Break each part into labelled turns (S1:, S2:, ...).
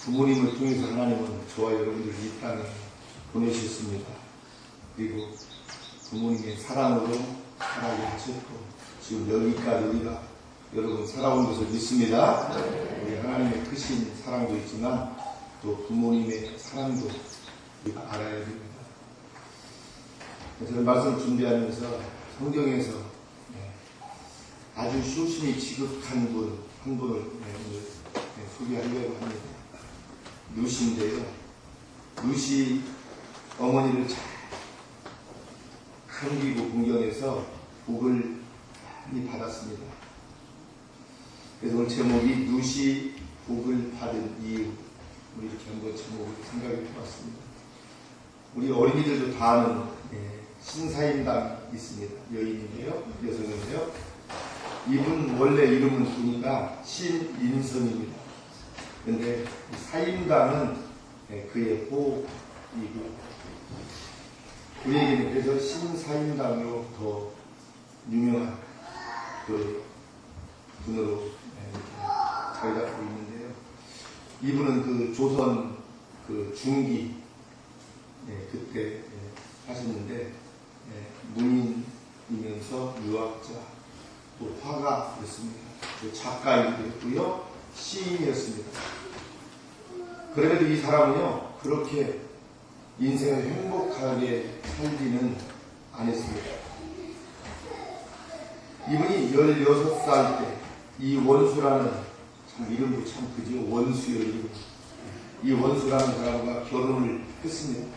S1: 부모님을 통해서 하나님은 저와 여러분들을 이 땅에 보내셨습니다. 그리고 부모님의 사랑으로 살아게 하셨고 지금 여기까지 우리가 여러분 살아온 것을 믿습니다. 우리 하나님의 크신 사랑도 있지만 또 부모님의 사랑도 우리가 알아야 됩니다. 저는 말씀을 준비하면서 성경에서 아주 수심이 지극한 한 분을 오늘 소개하려고 합니다. 루시인데요. 루시 어머니를 잘 섬기고 공경해서 복을 많이 받았습니다. 그래서 오늘 제목이 루시 복을 받은 이유, 우리 이렇게 한번 제목을 생각해 보았습니다. 우리 어린이들도 다 아는 신사임당이 있습니다. 여인인데요, 여성인데요. 이분 원래 이름은 보니까 신인선입니다. 그런데 사임당은 그의 호이고 우리에게는 그래서 신사임당으로 더 유명한 그 분으로 자리 잡고 있는데요. 이분은 그 조선 그 중기 그때 하셨는데 문인이면서 유학자 또 화가였습니다. 또 작가이기도 했고요. 시인이었습니다. 그래도 이 사람은요 그렇게 인생을 행복하게 살지는 않았습니다. 이분이 16살 때 이 원수라는 참 이름도 참 그죠. 원수요 이름. 이 원수라는 사람과 결혼을 했습니다.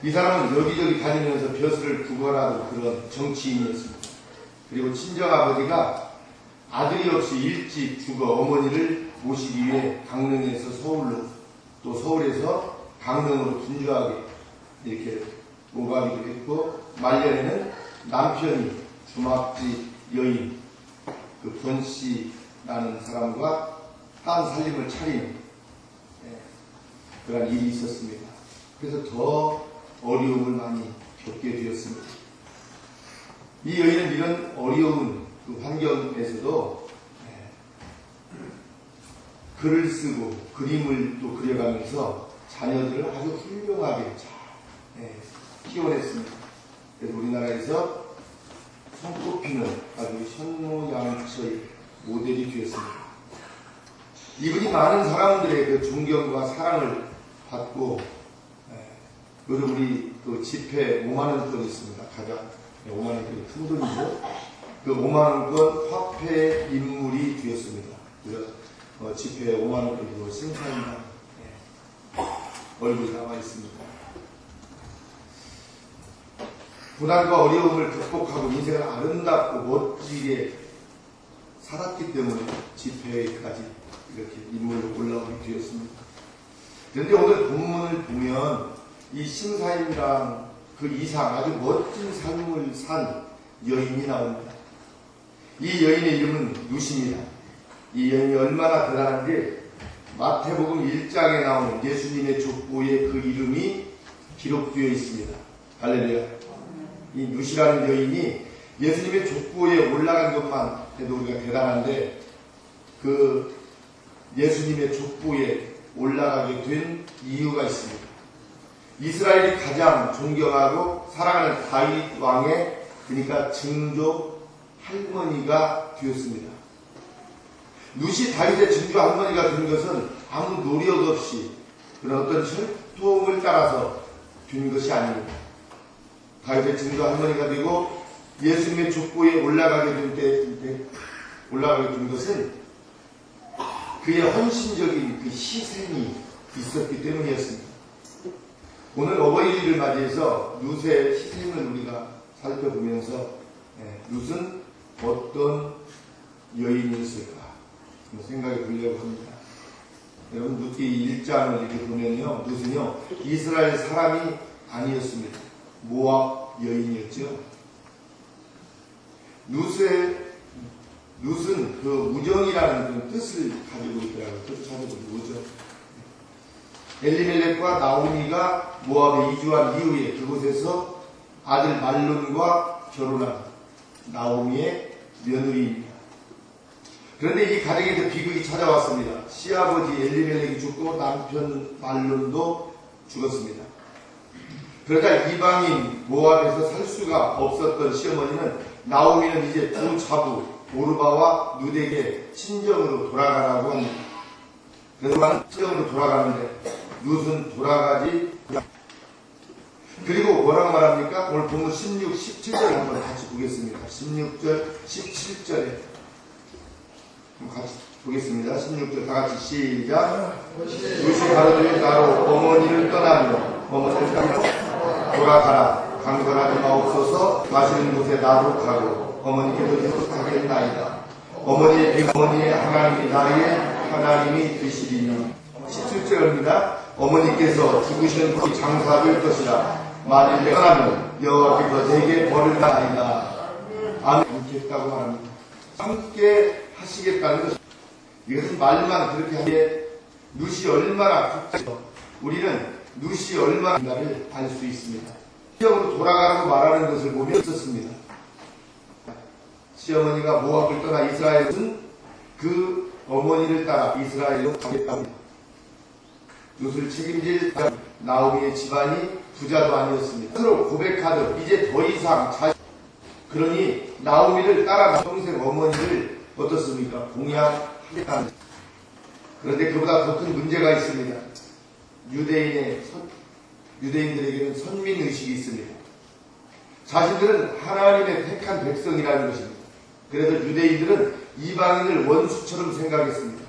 S1: 이 사람은 여기저기 다니면서 벼슬을 구걸하던 그런 정치인이었습니다. 그리고 친정아버지가 아들이 없이 일찍 죽어 어머니를 모시기 위해 강릉에서 서울로 또 서울에서 강릉으로 분주하게 이렇게 오가기도 했고 말년에는 남편이 주막집 여인 그 권씨라는 사람과 딴 살림을 차린 그런 일이 있었습니다. 그래서 더 어려움을 많이 겪게 되었습니다. 이 여인은 이런 어려운 그 환경에서도 글을 쓰고 그림을 또 그려가면서 자녀들을 아주 훌륭하게 잘 키워냈습니다. 그래서 우리나라에서 손꼽히는 아주 현모양처의 모델이 되었습니다. 이분이 많은 사람들의 그 존경과 사랑을 받고 요즘 우리 그 지폐 5만원권이 있습니다. 가장 5만원권이 큰 돈이죠. 그 5만원권 화폐 인물이 되었습니다. 그래서 지폐 5만원권이고 신사임당 얼굴이 나와 있습니다. 고난과 어려움을 극복하고 인생을 아름답고 멋지게 살았기 때문에 지폐까지 이렇게 인물로 올라오게 되었습니다. 그런데 오늘 본문을 보면 이 신사임당 그 이상 아주 멋진 삶을 산 여인이 나옵니다. 이 여인의 이름은 루시입니다. 이 여인이 얼마나 대단한지 마태복음 1장에 나오는 예수님의 족보에 그 이름이 기록되어 있습니다. 할렐루야. 이 루시라는 여인이 예수님의 족보에 올라간 것만 해도 우리가 대단한데 그 예수님의 족보에 올라가게 된 이유가 있습니다. 이스라엘이 가장 존경하고 사랑하는 다윗 왕의 그러니까 증조 할머니가 되었습니다. 루시 다윗의 증조 할머니가 된 것은 아무 노력 없이 그런 어떤 혈통을 따라서 된 것이 아닙니다. 다윗의 증조 할머니가 되고 예수님의 족보에 올라가게 된 것은 그의 헌신적인 그 희생이 있었기 때문이었습니다. 오늘 어버이날을 맞이해서 룻의 희생을 우리가 살펴보면서 룻은 어떤 여인이었을까 생각해 보려고 합니다. 여러분 룻기 1장을 이렇게 보면요, 룻은요 이스라엘 사람이 아니었습니다. 모압 여인이었죠. 룻은 그 우정이라는 그런 뜻을 가지고 있더라고요. 뜻을 찾아보면 우정. 엘리멜렉과 나오미가 모압에 이주한 이후에 그곳에서 아들 말론과 결혼한 나오미의 며느리입니다. 그런데 이 가정에서 비극이 찾아왔습니다. 시아버지 엘리멜렉이 죽고 남편 말론도 죽었습니다. 그러자 이방인 모압에서 살 수가 없었던 시어머니는 나오미는 이제 두 자부 오르바와 누덱의 친정으로 돌아가라고 합니다. 그래서 친정으로 돌아가는데 룻은 돌아가지. 그리고 뭐라고 말합니까? 오늘 본문 16, 17절 한번 같이 보겠습니다. 16절, 17절에 같이 보겠습니다. 16절 다 같이 시작. 룻이 가로되 나로 어머니를 떠나며 어머니를 떠나며 돌아가라. 강건하지 마옵소서. 마시는 곳에 나로 가고 어머니께도 계속하겠나이다. 어머니의 하나님이 나의 하나님이 되시리니. 17절입니다. 어머니께서 죽으시는 그 장사될 것이라. 만일 내가 떠나면 여호와께서 내게 벌을 하리라. 아멘. 함께했다고 말합니다. 함께 하시겠다는 것입니다. 이것은 말만 그렇게 하기에 룻이 얼마나 복잡해서 우리는 룻이 얼마나를 알 수 있습니다. 시험으로 돌아가라고 말하는 것을 보면 있었습니다. 시어머니가 모압을 떠나 이스라엘은 그 어머니를 따라 이스라엘로 가겠답니다. 룻을 책임질 나오미의 집안이 부자도 아니었습니다. 스스로 고백하듯 이제 더 이상 그러니 나오미를 따라 평생 어머니를 어떻습니까? 공양하겠다는. 그런데 그보다 더 큰 문제가 있습니다. 유대인들에게는 선민의식이 있습니다. 자신들은 하나님의 택한 백성이라는 것입니다. 그래서 유대인들은 이방인을 원수처럼 생각했습니다.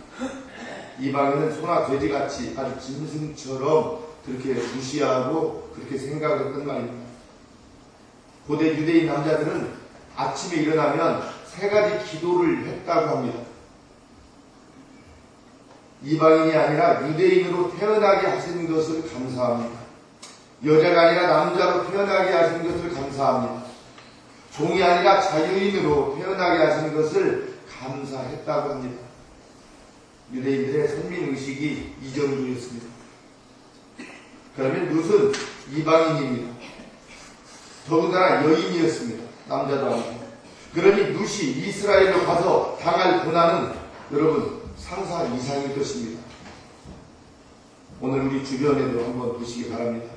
S1: 이방인은 소나 돼지같이 아주 짐승처럼 그렇게 무시하고 그렇게 생각했던 말입니다. 고대 유대인 남자들은 아침에 일어나면 세 가지 기도를 했다고 합니다. 이방인이 아니라 유대인으로 태어나게 하신 것을 감사합니다. 여자가 아니라 남자로 태어나게 하신 것을 감사합니다. 종이 아니라 자유인으로 태어나게 하신 것을 감사했다고 합니다. 유대인들의 선민의식이 이 정도였습니다. 그러면 룻은 이방인입니다. 더군다나 여인이었습니다. 남자도 아니고. 그러니 룻이 이스라엘로 가서 당할 고난은 여러분 상상 이상일 것입니다. 오늘 우리 주변에도 한번 보시기 바랍니다.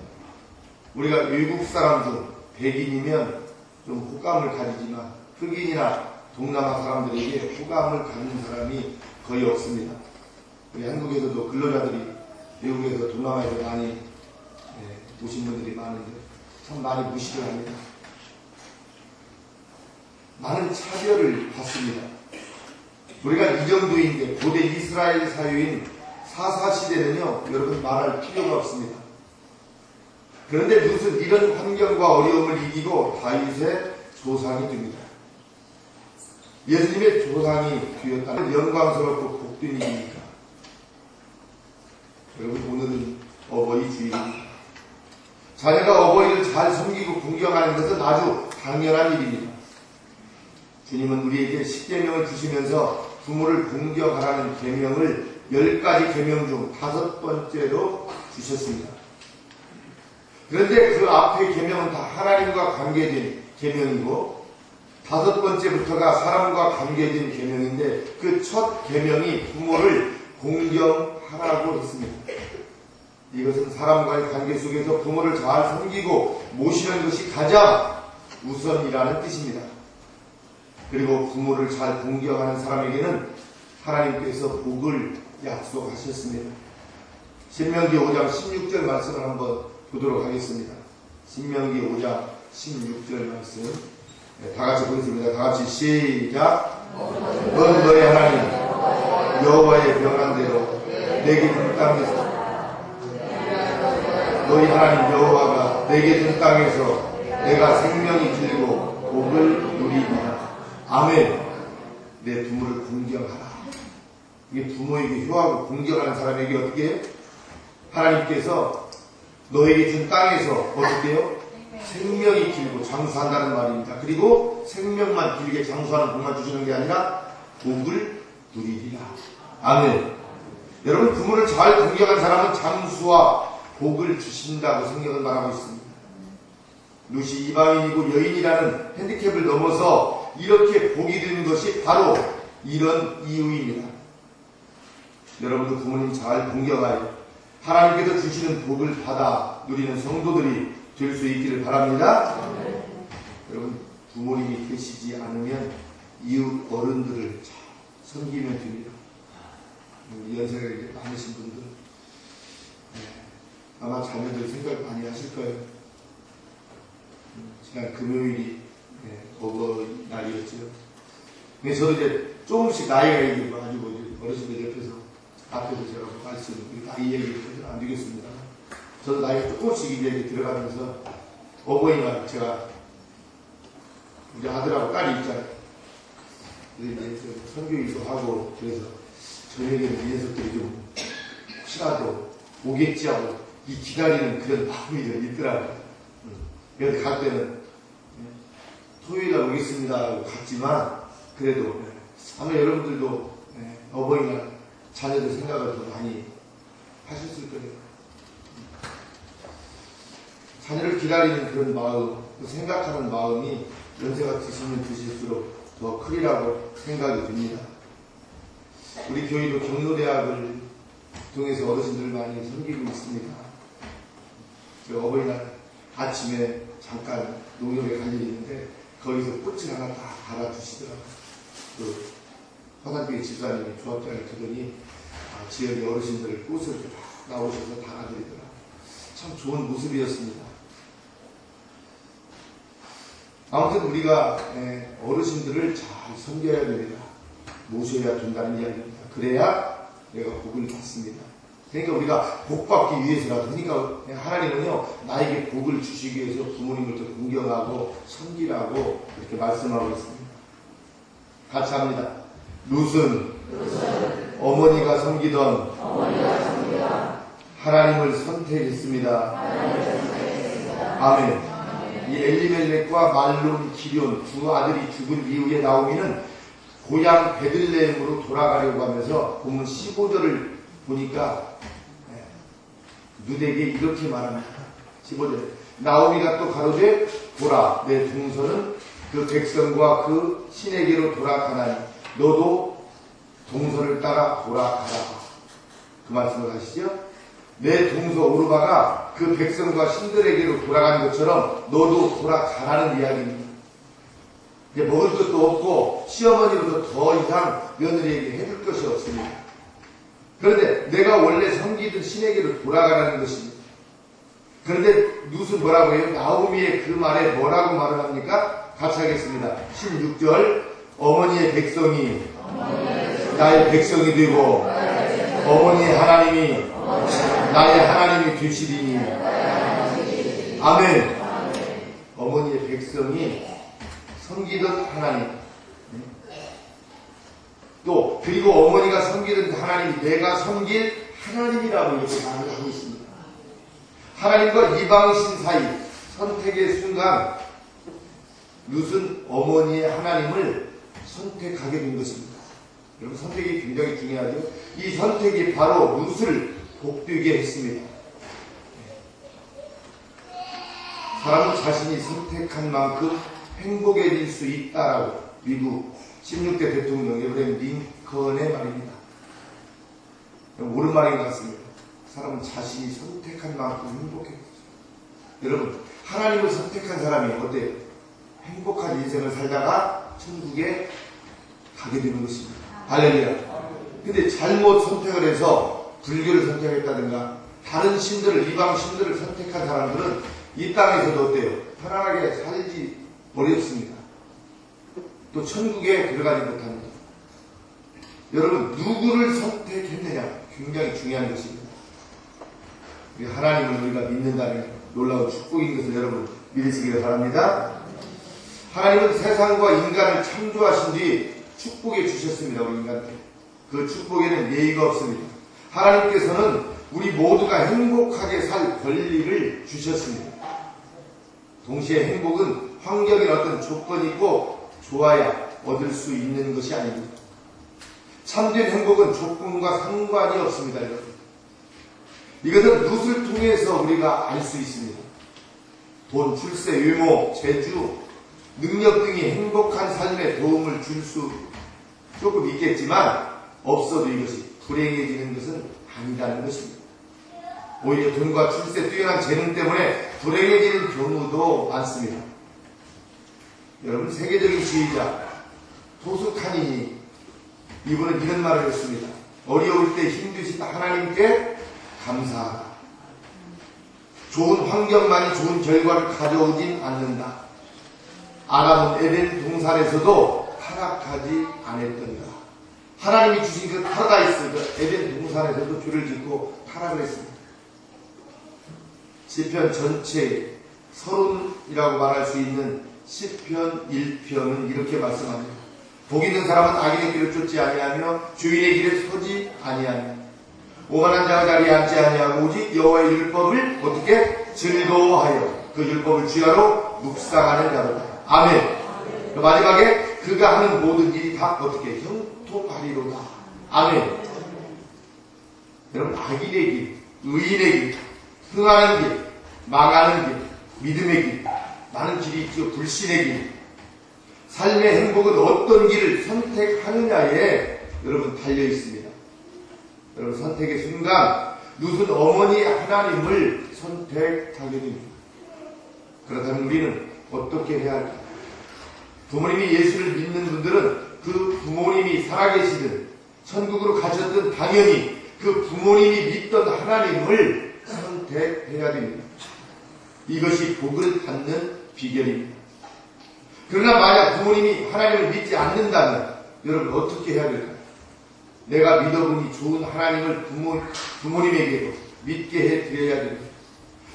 S1: 우리가 외국 사람 중 백인이면 좀 호감을 가지지만 흑인이나 동남아 사람들에게 호감을 갖는 사람이 거의 없습니다. 우리 한국에서도 근로자들이 외국에서 동남아에서 많이 오신 분들이 많은데 참 많이 무시를 합니다. 많은 차별을 받습니다. 우리가 이 정도인데 고대 이스라엘 사회인 사사시대는요 여러분 말할 필요가 없습니다. 그런데 룻은 이런 환경과 어려움을 이기고 다윗의 조상이 됩니다. 예수님의 조상이 되었다는 영광스럽고 복된 일입니까? 여러분 오늘은 어버이 주일입니다. 자녀가 어버이를 잘 섬기고 공경하는 것은 아주 당연한 일입니다. 주님은 우리에게 10계명을 주시면서 부모를 공경하라는 계명을 10가지 계명 중 5번째로 주셨습니다. 그런데 그 앞의 계명은 다 하나님과 관계된 계명이고 5번째부터가 사람과 관계된 계명인데 그 첫 계명이 부모를 공경하라고 했습니다. 이것은 사람과의 관계 속에서 부모를 잘 섬기고 모시는 것이 가장 우선이라는 뜻입니다. 그리고 부모를 잘 공경하는 사람에게는 하나님께서 복을 약속하셨습니다. 신명기 5장 16절 말씀을 한번 보도록 하겠습니다. 신명기 5장 16절 말씀 다 같이 보겠습니다. 다 같이 시작. 넌 너의 하나님 여호와의 명한대로 내게 준 땅에서 너희 하나님 여호와가 내게 준 땅에서 내가 생명이 길고 복을 누리리라. 아멘. 내 부모를 공경하라. 이게 부모에게 효하고 공경하는 사람에게 어떻게 하나님께서 너에게 준 땅에서 어떻게 해요? 생명이 길고 장수한다는 말입니다. 그리고 생명만 길게 장수하는 복만 주시는 게 아니라 복을 누리리라. 아멘. 여러분 부모를 잘 공경하는 사람은 장수와 복을 주신다고 성경은 말하고 있습니다. 룻이 이방인이고 여인이라는 핸디캡을 넘어서 이렇게 복이 되는 것이 바로 이런 이유입니다. 여러분도 부모님 잘 공경하여 하나님께서 주시는 복을 받아 누리는 성도들이 될 수 있기를 바랍니다. 여러분, 부모님이 계시지 않으면 이웃 어른들을 잘 섬기면 됩니다. 연세가 이렇게 많으신 분들 아마 자녀들 생각 많이 하실 거예요. 지난 금요일이 어버이날이었죠. 근데 저도 이제 조금씩 나이가 있어가지고 어르신들 옆에서 앞에서 제가 말씀, 나이 얘기를 안 드리겠습니다. 저도 나이가 조금씩 이제 들어가면서 어버이날 제가 우리 아들하고 딸이 있잖아요. 이제 선교일도 하고 그래서 저에게는 이 녀석들이 좀 혹시라도 오겠지 하고 이 기다리는 그런 마음이 좀 있더라고요. 그래서 갈 때는 토요일날 오겠습니다 하고 갔지만 그래도 아마 여러분들도 어버이날 자녀들 생각을 더 많이 하셨을 거예요. 자녀를 기다리는 그런 마음, 생각하는 마음이 연세가 드시면 드실수록 더 크리라고 생각이 듭니다. 우리 교회도 경로대학을 통해서 어르신들을 많이 섬기고 있습니다. 어버이날 아침에 잠깐 농협에 갈 일이 있는데 거기서 꽃을 하나 딱 달아주시더라고요. 그 화단교회 집사님이 조합장을 두더니 지역의 어르신들 꽃을 딱 나오셔서 달아드리더라고요. 참 좋은 모습이었습니다. 아무튼 우리가 어르신들을 잘 섬겨야 됩니다. 모셔야 된다는 이야기입니다. 그래야 내가 복을 받습니다. 그러니까 우리가 복받기 위해서라도, 그러니까 하나님은요 나에게 복을 주시기 위해서 부모님을 더 공경하고 섬기라고 이렇게 말씀하고 있습니다. 같이 합니다. 룻은 어머니가 섬기던 하나님을 선택했습니다. 아멘. 이 엘리멜렉과 말론, 기럨 두 아들이 죽은 이후에 나오미는 고향 베들레헴으로 돌아가려고 하면서 본문 15절을 보니까 룻에게 이렇게 말합니다. 15절 나오미가 또 가로되 보라 내 동서는 그 백성과 그 신에게로 돌아가나니 너도 동서를 따라 돌아가라. 그 말씀을 하시죠. 내 동서 오르바가 그 백성과 신들에게로 돌아가는 것처럼 너도 돌아가라는 이야기입니다. 이제 먹을 것도 없고 시어머니로도 더 이상 며느리에게 해줄 것이 없습니다. 그런데 내가 원래 섬기던 신에게로 돌아가라는 것입니다. 그런데 룻은 뭐라고 해요? 나오미의 그 말에 뭐라고 말을 합니까? 같이 하겠습니다. 16절 어머니의 백성이 나의 백성이 되고 어머니의 하나님이 나의 하나님이 되시리니. 아멘. 어머니의 백성이 섬기던 하나님, 또 그리고 어머니가 섬기던 하나님이 내가 섬길 하나님이라고 이렇게 말을 하고 있습니다. 하나님과 이방신 사이 선택의 순간 룻은 어머니의 하나님을 선택하게 된 것입니다. 여러분, 선택이 굉장히 중요하죠. 이 선택이 바로 룻을 복되게 했습니다. 사람은 자신이 선택한 만큼 행복해질 수 있다라고 미국 16대 대통령 에브라임 링컨의 말입니다. 옳은 말인 것 같습니다. 사람은 자신이 선택한 만큼 행복해졌어요. 여러분, 하나님을 선택한 사람이 어때요? 행복한 인생을 살다가 천국에 가게 되는 것입니다. 할렐루야. 근데 잘못 선택을 해서 불교를 선택했다든가 다른 신들을, 이방 신들을 선택한 사람들은 이 땅에서도 어때요? 편안하게 살지 어렵습니다. 또 천국에 들어가지 못합니다. 여러분, 누구를 선택했느냐 굉장히 중요한 것입니다. 하나님을 우리가 믿는다면 놀라운 축복인 것을 여러분 믿으시기를 바랍니다. 하나님은 세상과 인간을 창조하신 뒤 축복해 주셨습니다. 우리 인간들. 그 축복에는 예의가 없습니다. 하나님께서는 우리 모두가 행복하게 살 권리를 주셨습니다. 동시에 행복은 환경에 어떤 조건이 있고 좋아야 얻을 수 있는 것이 아닙니다. 참된 행복은 조건과 상관이 없습니다. 여러분. 이것은 룻을 통해서 우리가 알 수 있습니다. 돈, 출세, 외모, 재주, 능력 등이 행복한 삶에 도움을 줄 수 조금 있겠지만 없어도 이것이 불행해지는 것은 아니다는 것입니다. 오히려 돈과 출세, 뛰어난 재능 때문에 불행해지는 경우도 많습니다. 여러분, 세계적인 지휘자 토스카니니 이분은 이런 말을 했습니다. 어려울 때 힘드신 하나님께 감사하라. 좋은 환경만이 좋은 결과를 가져오진 않는다. 아담은 에덴 동산에서도 타락하지 않았던가. 하나님이 주신 그 파라다이스, 그 에덴 동산에서도 죄를 짓고 타락을 했습니다. 시편 전체 서론이라고 말할 수 있는 시편 1편은 이렇게 말씀합니다. 복 있는 사람은 악인의 길을 쫓지 아니하며 주인의 길에 서지 아니하며 오만한 자가 자리에 앉지 아니하고 오직 여호와의 율법을 어떻게 즐거워하여 그 율법을 주야로 묵상하는 자로다. 아멘. 그 마지막에 그가 하는 모든 일이 다 어떻게 형통하리로다. 아멘. 여러분, 악인의 길, 의인의 길, 흥하는 길, 망하는 길, 믿음의 길, 많은 길이 있죠. 불신의 길. 삶의 행복은 어떤 길을 선택하느냐에 여러분 달려 있습니다. 여러분, 선택의 순간 룻은 어머니 하나님을 선택하게 됩니다. 그렇다면 우리는 어떻게 해야 할까? 부모님이 예수를 믿는 분들은 그 부모님이 살아계시든 천국으로 가셨든 당연히 그 부모님이 믿던 하나님을 선택해야 됩니다. 이것이 복을 받는 비결입니다. 그러나 만약 부모님이 하나님을 믿지 않는다면 여러분 어떻게 해야 될까요? 내가 믿어보니 좋은 하나님을 부모님에게 믿게 해드려야 됩니다.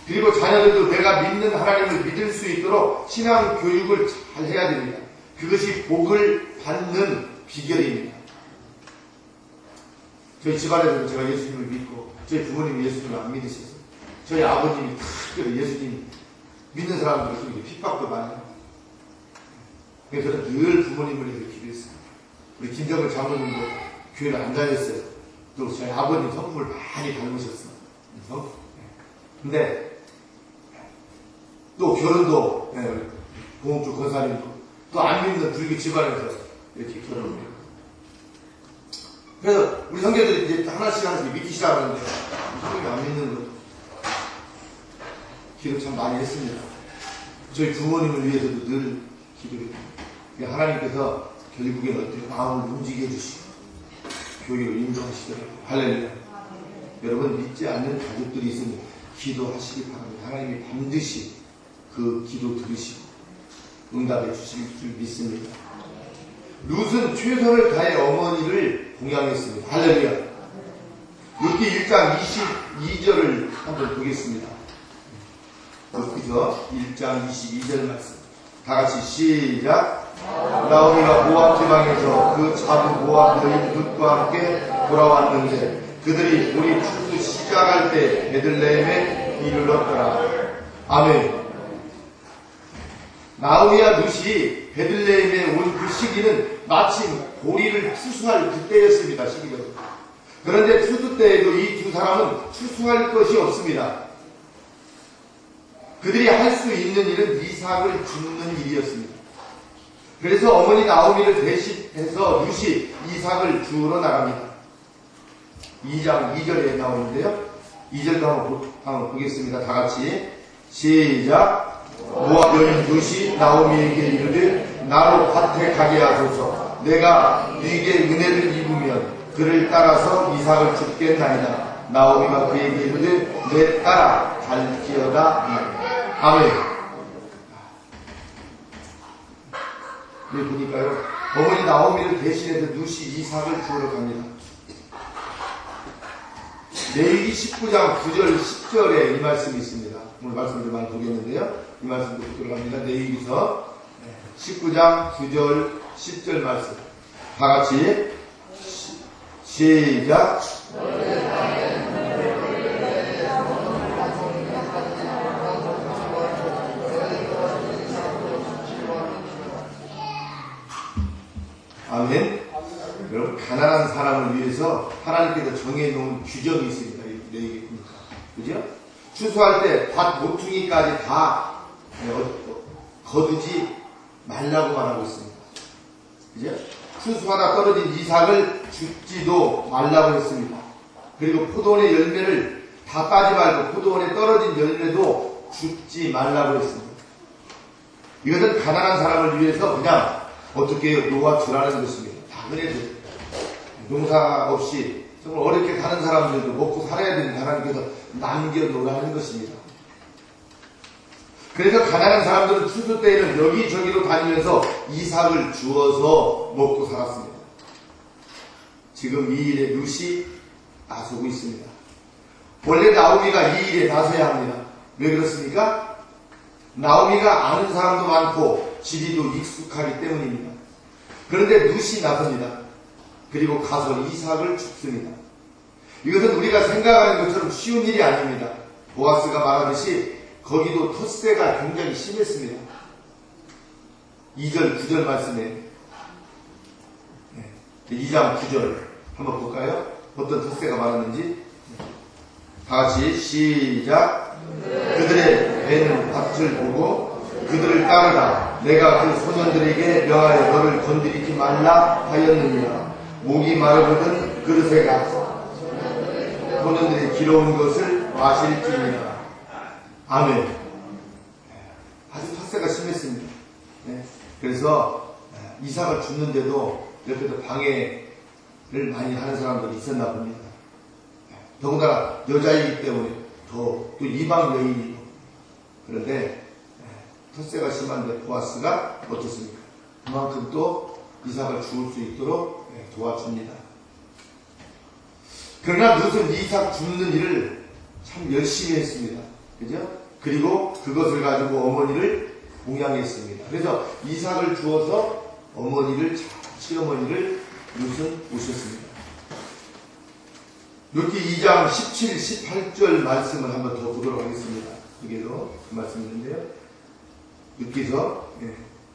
S1: 그리고 자녀들도 내가 믿는 하나님을 믿을 수 있도록 신앙 교육을 잘 해야 됩니다. 그것이 복을 받는 비결입니다. 저희 집안에서는 제가 예수님을 믿고 저희 부모님이 예수님을 안 믿으셨어요. 저희 아버님이 특별히 예수님 믿는 사람들을 핍박도 많이 하고. 그래서 저는 늘 부모님을 위해서 기도했습니다. 우리 김정은 장로님도 교회를 안 다녔어요. 또 저희 아버님 성품을 많이 닮으셨어요. 근데 또 결혼도 공업주 권사님도 또 안 믿는 불교 집안에서 이렇게 결혼을 해요. 그래서 우리 형제들이 이제 하나씩 믿기 시작하는데 성경이 안 믿는 것도 기도 참 많이 했습니다. 저희 부모님을 위해서도 늘 기도했습니다. 하나님께서 결국엔 어떻게 마음을 움직여 주시고 교육을 인정하시더라고요. 할렐루야. 여러분, 믿지 않는 가족들이 있으면 기도하시기 바랍니다. 하나님이 반드시 그 기도 들으시고 응답해 주실 줄 믿습니다. 룻은 최선을 다해 어머니를 공양했습니다. 할렐루야. 룻기 1장 22절을 한번 보겠습니다. 룻기서 1장 22절 말씀. 다 같이 시작. 나오미가 모압 지방에서 그 자부 모압 여인 룻과 함께 돌아왔는데 그들이 우리 출수 시작할 때 베들레헴에 이르렀더라. 아멘. 나오미와 룻이 베들레헴에 온 그 시기는 마침 보리를 추수할 그때였습니다. 시기가. 그런데 추수 때에도 이 두 사람은 추수할 것이 없습니다. 그들이 할 수 있는 일은 이삭을 줍는 일이었습니다. 그래서 어머니 나오미를 대신해서 룻이 이삭을 주우러 나갑니다. 2장 2절에 나오는데요. 2절도 한번 보겠습니다. 다 같이 시작. 모압 여인 룻이 나오미에게 이르되 나로 밭에 가게 하소서. 내가 네게 은혜를 입으면 그를 따라서 이삭을 줍겠나이다. 나오미가 그에게 이르되 내 따라 갈지어다. 아멘. 여기 보니까요, 어머니 나오미를 대신해서 룻이 이삭을 주우러 갑니다. 레위기 19장 9절 10절에 이 말씀이 있습니다. 오늘 말씀을 많이 보겠는데요, 이 말씀도 보도록 합니다. 레위기서 19장 9절 10절 말씀 다 같이 시작. 아멘. 여러분, 가난한 사람을 위해서 하나님께서 정해놓은 규정이 있습니다. 레위기 보니까. 그죠? 추수할 때 밭 모퉁이까지 다 거두지 말라고 말하고 있습니다. 그죠? 추수하다 떨어진 이삭을 줍지도 말라고 했습니다. 그리고 포도원의 열매를 다 따지 말고 포도원에 떨어진 열매도 줍지 말라고 했습니다. 이것은 가난한 사람을 위해서 그냥 어떻게 놓아주라는 것입니다. 다 그래도 농사 없이 정말 어렵게 사는 사람들도 먹고 살아야 되는 하나님께서 남겨놓으라는 것입니다. 그래서 가난한 사람들은 추수 때에는 여기저기로 다니면서 이삭을 주어서 먹고 살았습니다. 지금 이 일에 룻이 나서고 있습니다. 원래 나오미가 이 일에 나서야 합니다. 왜 그렇습니까? 나오미가 아는 사람도 많고 지리도 익숙하기 때문입니다. 그런데 룻이 나섭니다. 그리고 가서 이삭을 줍습니다. 이것은 우리가 생각하는 것처럼 쉬운 일이 아닙니다. 보아스가 말하듯이 거기도 텃세가 굉장히 심했습니다. 2절, 9절 말씀에 2장 9절 한번 볼까요? 어떤 텃세가 많았는지 다같이 시작. 그들의 배는 밭을 보고 그들을 따르라. 내가 그 소년들에게 명하여 너를 건드리지 말라 하였느니라. 목이 마르거든 그릇에 가서 소년들이 기러운 것을 마실지니라. 아멘. 아주 텃세가 심했습니다. 그래서 이삭을 줍는데도 옆에서 방해를 많이 하는 사람들이 있었나 봅니다. 더군다나 여자이기 때문에 또 이방 여인이고. 그런데 텃세가 심한데 보아스가 어떻습니까? 그만큼 또 이삭을 주울 수 있도록 도와줍니다. 그러나 룻은 이삭 줍는 일을 참 열심히 했습니다. 그죠? 그리고 그것을 가지고 어머니를 봉양했습니다. 그래서 이삭을 주어서 시어머니를 룻은 모셨습니다. 룻기 2장 17, 18절 말씀을 한번 더 보도록 하겠습니다. 여기도 그 말씀이 있는데요. 룻기서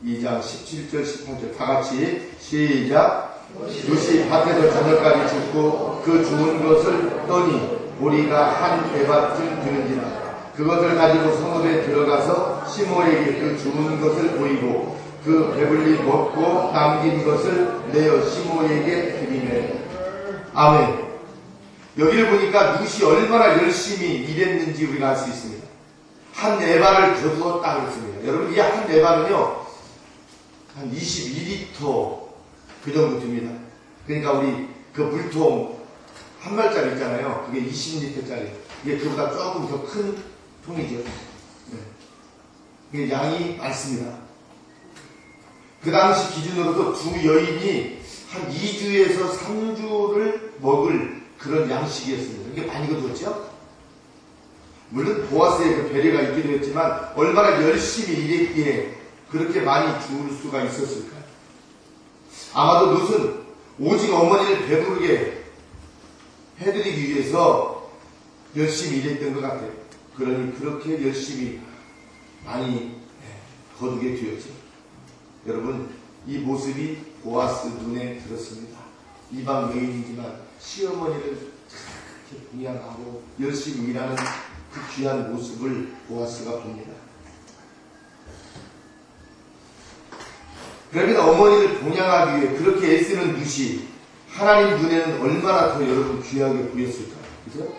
S1: 2장 17절, 18절 다 같이 시작. 룻이 밭에서 저녁까지 죽고 그 죽은 것을 떠니 보리가 한 에바쯤 되는지라. 그것을 가지고 성읍에 들어가서 시모에게 그 죽은 것을 보이고 그 배불리 먹고 남긴 것을 내어 시모에게 드리매. 아멘. 여기를 보니까 룻이 얼마나 열심히 일했는지 우리가 알 수 있습니다. 한 에바를 거두었다 그랬습니다. 여러분, 이 한 에바는요 한 22리터 그 정도 됩니다. 그러니까 우리 그 물통 한 말짜리 있잖아요. 그게 20리터짜리. 이게 그보다 조금 더 큰 통이죠. 이게 양이 많습니다. 그 당시 기준으로도 두 여인이 한 2주에서 3주를 먹을 그런 양식이었습니다. 이게 많이 거두었죠? 물론 보아스의 그 배려가 있기도 했지만 얼마나 열심히 일했기에 그렇게 많이 주울 수가 있었을까요? 아마도 룻은 오직 어머니를 배부르게 해드리기 위해서 열심히 일했던 것 같아요. 그러니 그렇게 열심히 많이 거두게 되었죠. 여러분, 이 모습이 보아스 눈에 들었습니다. 이방 여인이지만 시어머니를 이렇게 봉양하고 열심히 일하는 그 귀한 모습을 보아스가 봅니다. 그러면 어머니를 봉양하기 위해 그렇게 애쓰는 룻이 하나님 눈에는 얼마나 더 여러분 귀하게 보였을까요? 그죠?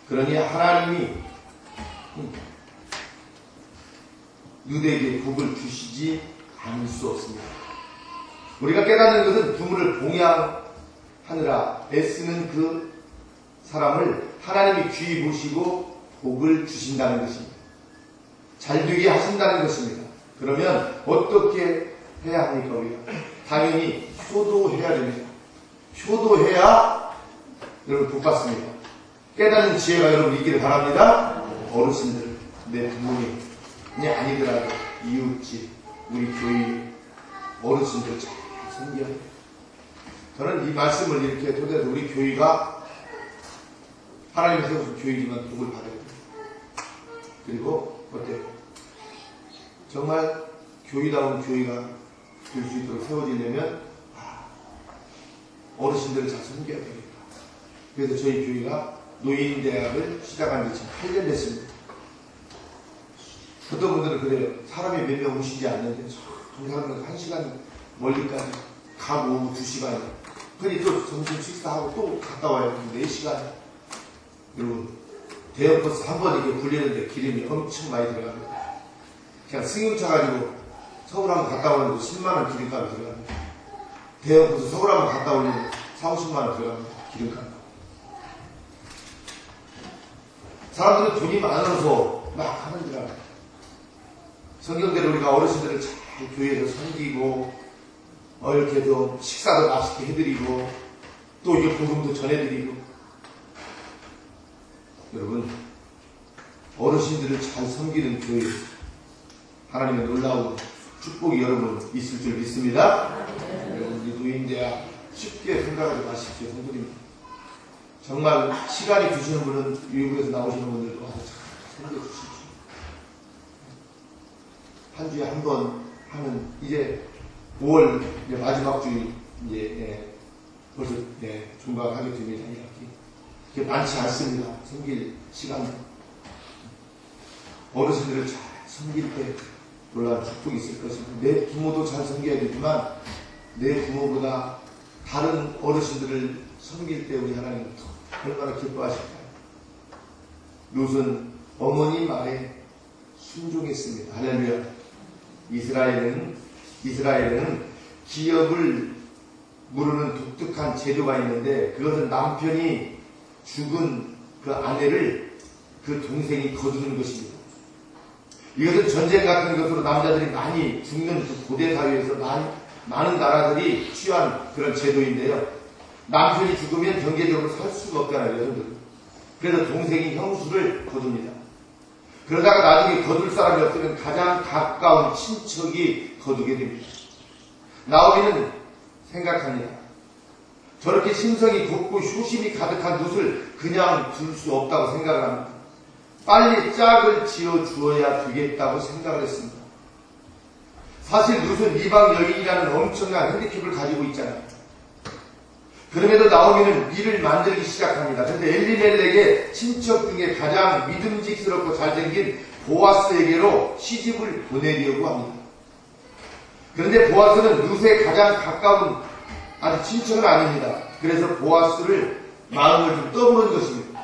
S1: 그러니 하나님이 룻에게 복을 주시지 않을 수 없습니다. 우리가 깨닫는 것은 부모를 봉양하느라 애쓰는 그 사람을 하나님이 귀히 보시고 복을 주신다는 것입니다. 잘되게 하신다는 것입니다. 그러면 어떻게 해야 합니까? 우리가 당연히 효도해야 됩니다. 효도해야 여러분 복 받습니다. 깨닫는 지혜가 여러분 있기를 바랍니다. 어르신들, 내 부모님이 아니더라도 이웃집, 우리 교회 어르신들 잘 섬겨야 돼요. 저는 이 말씀을 이렇게 토대로 우리 교회가 하나님의 세우신 교회지만 복을 받아야 돼요. 그리고 어때요? 정말 교회다운 교회가 될 수 있도록 세워지려면 어르신들을 잘 섬겨야 됩니다. 그래서 저희 교회가 노인대학을 시작한 지 지금 8년 됐습니다. 어떤 분들은 그래요. 사람이 몇 명 오시지 않는데 저 사람은 1시간 멀리까지 가고 2시간. 그러니 또 점심 식사하고 또 갔다 와야 4시간. 그리고 대형버스 한 번 이렇게 굴리는데 기름이 엄청 많이 들어갑니다. 그냥 승용차 가지고 서울 한번 갔다 오는데 10만원 기름값이 들어갑니다. 대형버스 서울 한번 갔다 오면 4, 50만원 들어갑니다. 기름값. 사람들은 돈이 많아서 막 하는 줄 알아요. 성경대로 우리가 어르신들을 잘 교회에서 섬기고, 이렇게 좀 식사도 맛있게 해드리고, 또 이게 복음도 전해드리고. 여러분, 어르신들을 잘 섬기는 교회, 하나님의 놀라운 축복이 여러분 있을 줄 믿습니다. 여러분, 우리 노인대학 쉽게 생각하지 마십시오, 성도님. 정말 시간이 주시는 분은 외국에서 나오시는 분들도 와서 잘 섬겨주십시오. 한 주에 한 번 하는, 이제 5월 이제 마지막 주일, 이제, 벌써, 종강하게 됩니다. 이렇게 많지 않습니다. 섬길 시간. 어르신들을 잘 섬길 때 놀라운 축복이 있을 것입니다. 내 부모도 잘 섬겨야 되지만, 내 부모보다 다른 어르신들을 섬길 때 우리 하나님은 얼마나 기뻐하실까요? 롯은 어머니 말에 순종했습니다. 할렐루야. 이스라엘은 기업을 모르는 독특한 제도가 있는데, 그것은 남편이 죽은 그 아내를 그 동생이 거두는 것입니다. 이것은 전쟁 같은 것으로 남자들이 많이 죽는 그 고대 사회에서 많은 나라들이 취한 그런 제도인데요. 남편이 죽으면 경제적으로 살 수가 없잖아요, 여러분들. 그래서 동생이 형수를 거둡니다. 그러다가 나중에 거둘 사람이 없으면 가장 가까운 친척이 거두게 됩니다. 나오미는 생각합니다. 저렇게 심성이 곱고 효심이 가득한 룻을 그냥 둘 수 없다고 생각을 합니다. 빨리 짝을 지어 주어야 되겠다고 생각을 했습니다. 사실 룻은 이방 여인이라는 엄청난 핸디캡을 가지고 있잖아요. 그럼에도 나오미는 밀을 만들기 시작합니다. 그런데 엘리멜렉의 친척 중에 가장 믿음직스럽고 잘생긴 보아스에게로 시집을 보내려고 합니다. 그런데 보아스는 룻의 가장 가까운 아주 친척은 아닙니다. 그래서 보아스를 마음을 좀 떠보는 것입니다.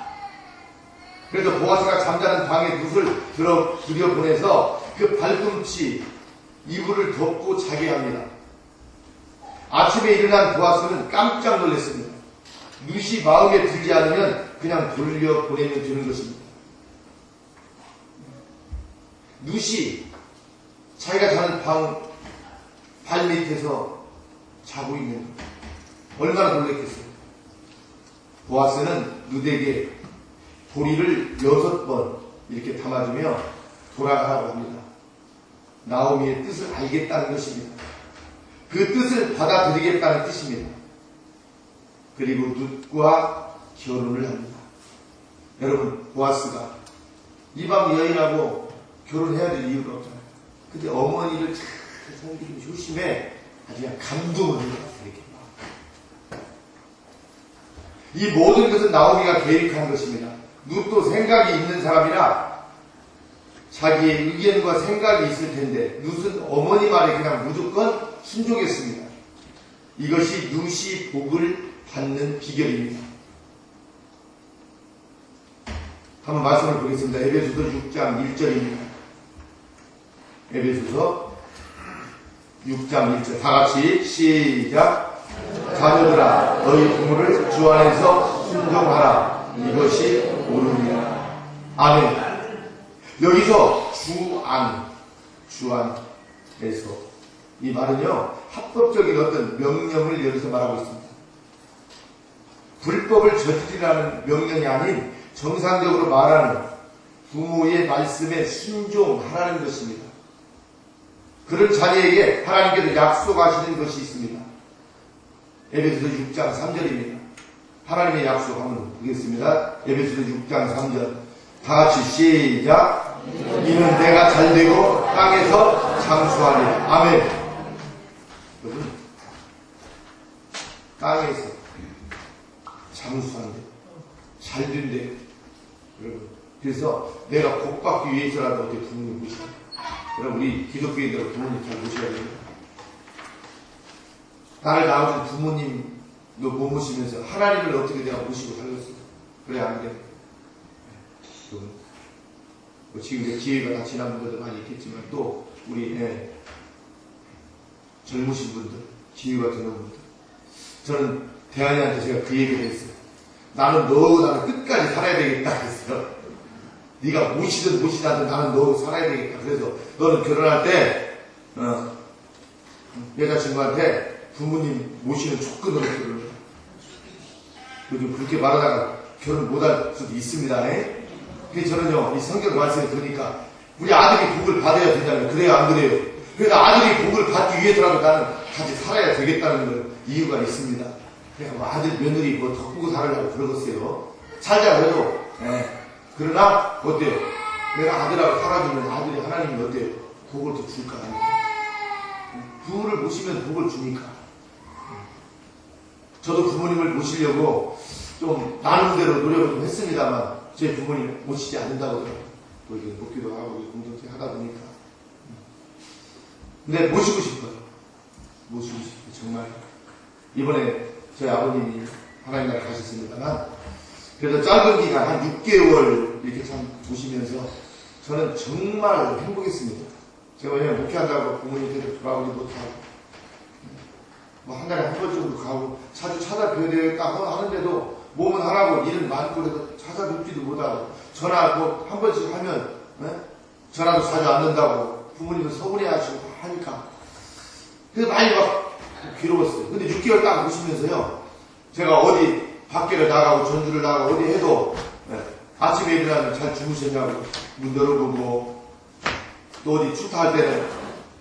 S1: 그래서 보아스가 잠자는 방에 룻을 들여보내서 그 발꿈치, 이불을 덮고 자게 합니다. 아침에 일어난 보아스는 깜짝 놀랐습니다. 룻이 마음에 들지 않으면 그냥 돌려보내면 되는 것입니다. 룻이 자기가 자는 방 발밑에서 자고 있는 것. 얼마나 놀랐겠어요. 보아스는 룻에게 보리를 6번 이렇게 담아주며 돌아가라고 합니다. 나오미의 뜻을 알겠다는 것입니다. 그 뜻을 받아들이겠다는 뜻입니다. 그리고 룻과 결혼을 합니다. 여러분, 보아스가 이방 여인하고 결혼해야 될 이유가 없잖아요. 근데 어머니를 잘 섬기는 효심에 아주 그냥 감동을 해요. 이 모든 것은 나오미가 계획한 것입니다. 룻도 생각이 있는 사람이라 자기의 의견과 생각이 있을 텐데 룻은 어머니 말에 그냥 무조건 순종했습니다. 이것이 룻이 복을 받는 비결입니다. 한번 말씀을 보겠습니다. 에베소서 6장 1절입니다. 에베소서 6장 1절 다같이 시작. 자녀들아 너희 부모를 주 안에서 순종하라. 이것이 옳으니라. 아멘. 여기서 주안에서 이 말은요 합법적인 어떤 명령을 여기서 말하고 있습니다. 불법을 저지르라는 명령이 아닌 정상적으로 말하는 부모의 말씀에 순종하라는 것입니다. 그런 자녀에게 하나님께서 약속하시는 것이 있습니다. 에베소서 6장 3절입니다. 하나님의 약속 한번 보겠습니다. 에베소서 6장 3절 다같이 시작. 이는 내가 잘되고 땅에서 장수하리라. 아멘. 여러분, 땅에서 장수한대, 잘된대. 여러분, 그래서 내가 복받기 위해서라도 어떻게 부모님 모시다. 여러분, 우리 기독교인들 부모님 잘 모셔야 됩니다. 나를 낳아준 부모님도 못 모시면서 하나님을 어떻게 내가 모시고 살겠어요? 그래, 안 그래? 지금 이제 기회가 다 지난 분들도 많이 있겠지만 또 우리 젊으신 분들, 기회가 되는 분들, 저는 대한이한테 제가 그 얘기를 했어요. 나는 끝까지 살아야 되겠다 그랬어요. 네가 모시든 모시지 않든 나는 너 살아야 되겠다. 그래서 너는 결혼할 때 여자친구한테 부모님 모시는 조건으로 결혼을 해. 요즘 그렇게 말하다가 결혼 못할 수도 있습니다. 그래서 저는요, 이 성경 말씀을 보니까 우리 아들이 복을 받아야 된다면 그래요, 안 그래요? 그러니까 아들이 복을 받기 위해서라도 나는 같이 살아야 되겠다는 이유가 있습니다. 그러니까 뭐 아들, 며느리 뭐 덕보고 살으려고 그러겠어요. 살자 그래도. 그러나 어때요? 내가 아들하고 살아주면 아들이 하나님이 어때요? 복을 더 줄까? 부모를 모시면 복을 주니까. 저도 부모님을 모시려고 좀 나름대로 노력을 좀 했습니다만 제 부모님 모시지 않는다고 또 이렇게 묻기도 하고 공동체 하다 보니까. 근데 모시고 싶어요. 모시고 싶어요. 정말. 이번에 저희 아버님이 하나님 나라 가셨습니다만 그래서 짧은 기간 한 6개월 이렇게 참 보시면서 저는 정말 행복했습니다. 제가 왜냐면 목회한다고 부모님한테 돌아오지 못하고 뭐 한 달에 한 번 정도 가고 자주 찾아뵈야 되겠다 하는데도 몸은 하라고 일은 많고 그래도 찾아뵙지도 못하고 전화 뭐 한 번씩 하면 전화도 자주 안 된다고 부모님은 서운해하시고 하니까 그래서 많이 막 괴로웠어요. 근데 6개월 딱 보시면서요 제가 어디 밖에를 나가고 전주를 나가고 어디 해도 아침에 일어나면 잘 주무셨냐고 문 열어보고 또 어디 출타할 때는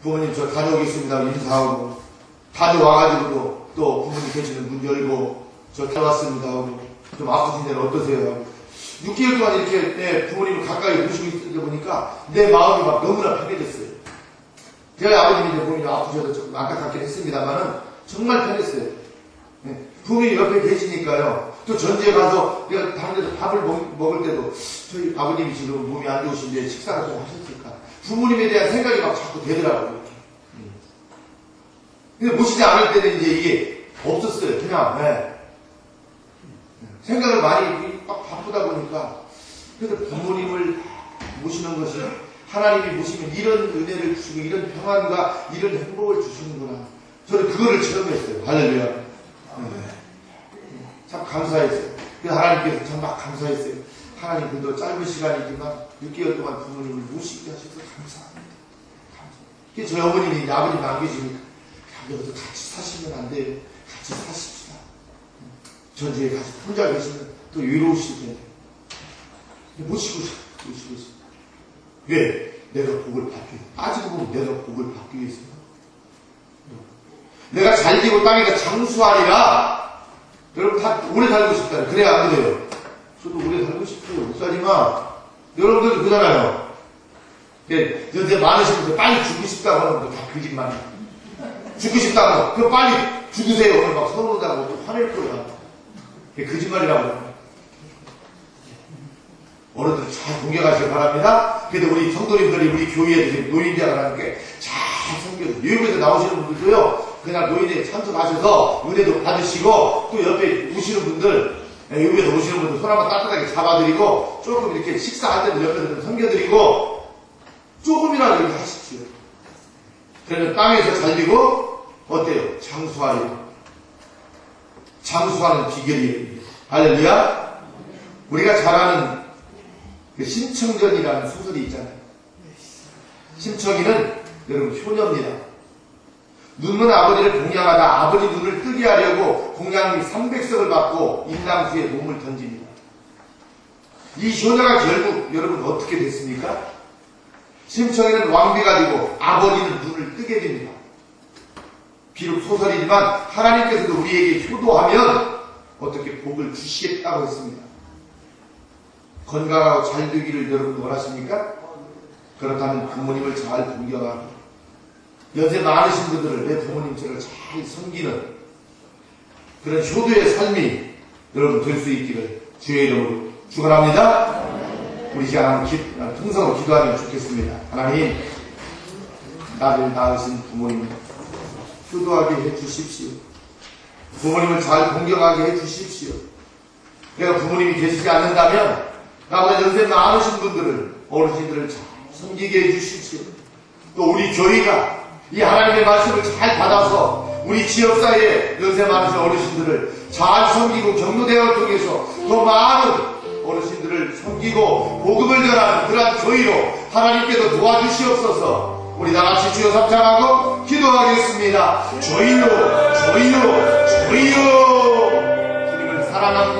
S1: 부모님 저 다녀오겠습니다 인사하고 다녀와가지고도 또 부모님 계시는 문 열고 저 다녀왔습니다 하고 좀 아프신 데는 어떠세요 하고 6개월 동안 이렇게 부모님을 가까이 모시고 있다 보니까 내 마음이 막 너무나 편해졌어요. 제가 아버님이 이제 부모님이 아프셔서 조금 안타깝긴 했습니다만은 정말 편했어요. 부모님이 옆에 계시니까요. 또 전주에 가서 내가 다른 데서 밥을 먹을 때도 저희 아버님이 지금 몸이 안 좋으신데 식사를 좀 하셨을까. 부모님에 대한 생각이 막 자꾸 되더라고요. 이렇게. 근데 모시지 않을 때는 이제 이게 없었어요. 그냥 생각을 많이 막 바쁘다 보니까 그래서 부모님을 모시는 것이 하나님이 모시면 이런 은혜를 주시고 이런 평안과 이런 행복을 주시는구나. 저는 그거를 체험했어요. 할렐루야. 참 감사했어요. 그래서 하나님께서 참 막 감사했어요. 하나님 그래도 짧은 시간이지만 6개월 동안 부모님을 모시게 하셔서 감사합니다. 그래서 저희 어머님이 이제 아버님 안 계시니까 여기서 같이 사시면 안 돼요. 같이 사십시다. 전주에 가서 혼자 계시면 또 외로우실 텐데 모시고 싶어. 왜? 내가 복을 받기 위해서. 따지고 보면 내가 복을 받기 위해서. 내가 잘되고 땅에다 장수하리라. 여러분 다 오래 살고 싶다. 그래야 안 그래요? 저도 오래 살고 싶어요. 목사님아. 여러분들도 그러잖아요. 연세 많으신 분들 빨리 죽고 싶다고 하는 것도 다 거짓말이에요. 죽고 싶다고 그럼 빨리 죽으세요. 오늘 막 서운하다고 또 화낼 거야. 그게 거짓말이라고. 어른들 잘 공경하시기 바랍니다. 그래도 우리 성도님들이 우리 교회에 노인대학을 하는 게 잘 섬겨서 외국에서 나오시는 분들도요. 그냥 노인대에 참석하셔서 은혜도 받으시고 또 옆에 오시는 분들 외국에서 오시는 분들 손 한번 따뜻하게 잡아드리고 조금 이렇게 식사할 때도 옆에서 좀 섬겨드리고 조금이라도 이렇게 하십시오. 그러면 땅에서 잘되고 어때요? 장수하리라. 장수하는 비결이에요. 할렐루야. 우리가 잘 아는 그 심청전이라는 소설이 있잖아요. 심청이는 여러분 효녀입니다. 눈먼 아버지를 공양하다 아버지 눈을 뜨게 하려고 공양이 300석을 받고 인당수에 몸을 던집니다. 이 효녀가 결국 여러분 어떻게 됐습니까? 심청이는 왕비가 되고 아버지는 눈을 뜨게 됩니다. 비록 소설이지만 하나님께서도 우리에게 효도하면 어떻게 복을 주시겠다고 했습니다. 건강하고 잘 되기를 여러분 원하십니까? 그렇다면 부모님을 잘 존경하고 연세 많으신 분들을 내 부모님처럼 잘 섬기는 그런 효도의 삶이 여러분 될 수 있기를 주의 이름으로 축원합니다. 우리 시간 통성으로 기도하면 좋겠습니다. 하나님, 나를 낳으신 부모님 효도하게 해주십시오. 부모님을 잘 공경하게 해주십시오. 내가 부모님이 계시지 않는다면 나보다 연세 많으신 분들을, 어르신들을 잘 섬기게 해주십시오. 또 우리 교회가 이 하나님의 말씀을 잘 받아서 우리 지역사회에 연세 많으신 어르신들을 잘 섬기고 경로대회를 통해서 더 많은 어르신들을 섬기고 복음을 전하는 그러한 교회로 하나님께서 도와주시옵소서. 우리 다같이 주여 삼창하고 기도하겠습니다. 주여 주님을 사랑합니다.